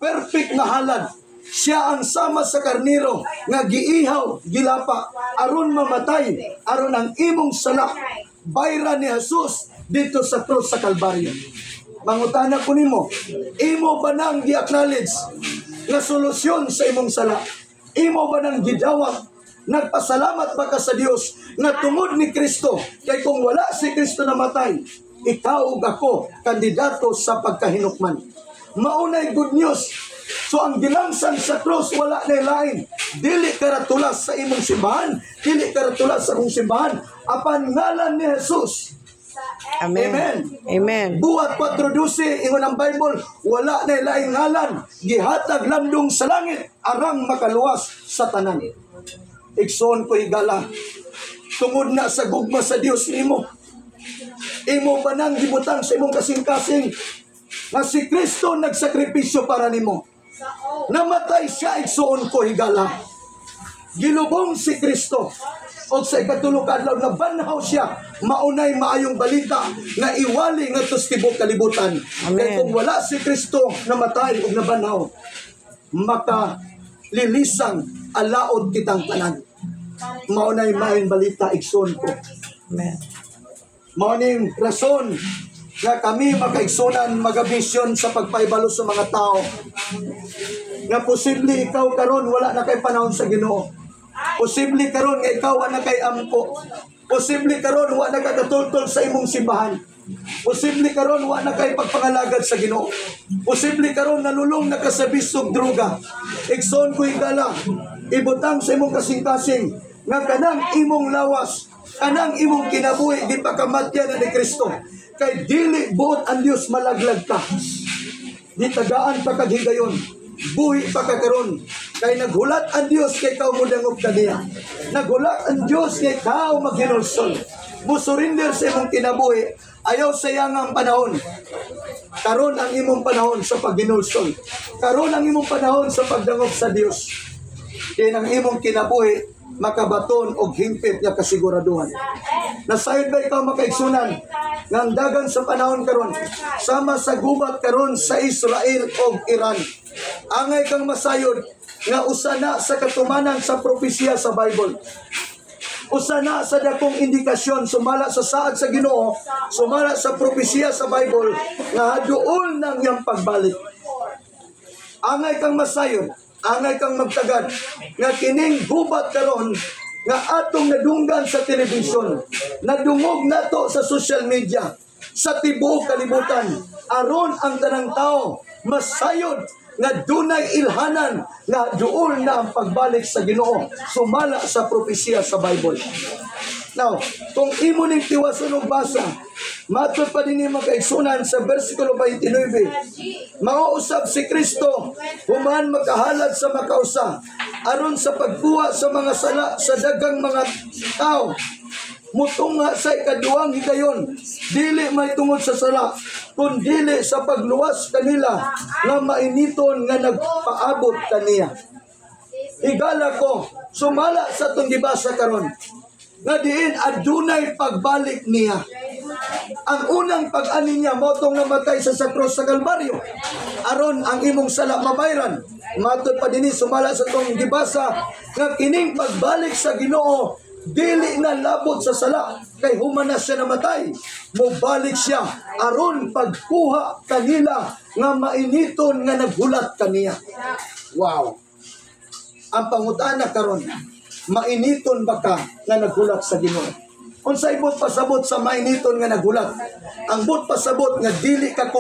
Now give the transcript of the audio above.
perfect nga halad. Siya ang sama sa karniro nga giihaw, gilapa, aron mamatay, aron ang imong sala. Bayra ni Jesus dito sa krus sa Kalbaryo. Mangutana ko nimo, imo ba nang gi-acknowledge nga solusyon sa imong sala? Imo ba nang gidawat? Nagpasalamat ba ka sa Dios nga tungod ni Kristo? Kay kung wala si Kristo namatay, ikaw ug ako kandidato sa pagkahinukman. Maunay good news. So ang gilangsan sa cross wala na lain. Dili karatulas sa imong simbahan, dili karatulas sa akong simbahan, apan ngalan ni Jesus. Amen. Amen. Amen. Buhat 4:12 ingon ang Bible, wala na laing ngalan gihatag landong sa langit arang makaluwas sa tanan. Igsoon ko higala, tungod na sa gugma sa Dios nimo. Imo ba nang gibutang sa imong kasing-kasing na si Kristo nagsakripisyo para nimo? Namatay siya, igsoon ko higala. Gilubong si Kristo. O sa ikatulong adlaw na banhaw siya, maunay maayong balita nga iwali nga tibok kalibutan. Kaya kung wala si Kristo namatay o nabanhaw, maka lilisang alaod kitang tanan. Maunay maayong balita, igsoon ko. Amen. Maunay rason nga kami makaigsunan magabisyon sa pagpaibalo sa mga tao. Nga posible ikaw karon wala na kay panahon sa Ginoo. Posible karon nga ikaw wala na kay ampo. Posible karon wala na kakatultol sa imong simbahan. Posible karon wala na kay pagpangalagad sa Ginoo. Posible karon nalulong na ka sa bisog droga. Igsoon ko higala, ibutang sa imong kasing-kasing nga kanang imong lawas, kanang imong kinabuhi di pa kamatyan na ni Kristo. Kay dili buot ang Dios malaglag ka. Di tagaan pa kaghigayon. Buhi pa ka karon. Kay naghulat ang Dios kay ikaw mo dangog kaniya. Naghulat ang Dios kay ikaw maghinulsol. Musurinder sa imong kinabuhi. Ayaw sayang ang panahon. Karon ang imong panahon sa paghinulsol. Karon ang imong panahon sa pagdangog sa Dios. Kay nang imong kinabuhi makabaton og hingpit nga kasiguraduhan. Nasayod ba ikaw makaigsunan nga ang dagan sa panahon karon sama sa gubat karon sa Israel ug Iran. Angay kang masayod nga usa na sa katumanan sa propesya sa Bible. Usa na sa dakong indikasyon sumala sa saad sa Ginoo, sumala sa propesya sa Bible nga haduol nang iyang pagbalik. Angay kang masayod, angay kang magtagad nga kining gubat karon nga atong nadunggan sa telebisyon, nadungog nato sa social media, sa tibuok kalibutan, aron ang tanang tao masayod nga dunay ilhanan nga duol na ang pagbalik sa Ginoo sumala sa propesya sa Bible. Now, kung imo ning tiwason og basa, matod pa dinhi makaigsunan sa bersikulo 29, mauusab si Kristo human makahalad sa makausa aron sa pagbuha sa mga sala sa dagang mga tao. Mutunga sa ikaduhang higayon, dili may tungod sa sala, kun dili sa pagluwas kanila nga mainiton nga nagpaabot kaniya. Higala ko, sumala sa itong gibasa karon nga diin adunay pagbalik niya. Ang unang pag-ani niya motong namatay sa krus sa Kalbaryo aron ang imong sala mabayran. Matod pa dinhi sumala sa itong gibasa nga kining pagbalik sa Ginoo dili na labot sa sala kay human na siya namatay. Mobalik siya aron pagkuha kanila nga mainiton nga naghulat kaniya. Wow. Ang pangutana karon, mainiton ba ka nga naghulat sa Ginoo? Unsay bot pasabot sa mainiton nga naghulat? Ang bot pasabot nga dili ka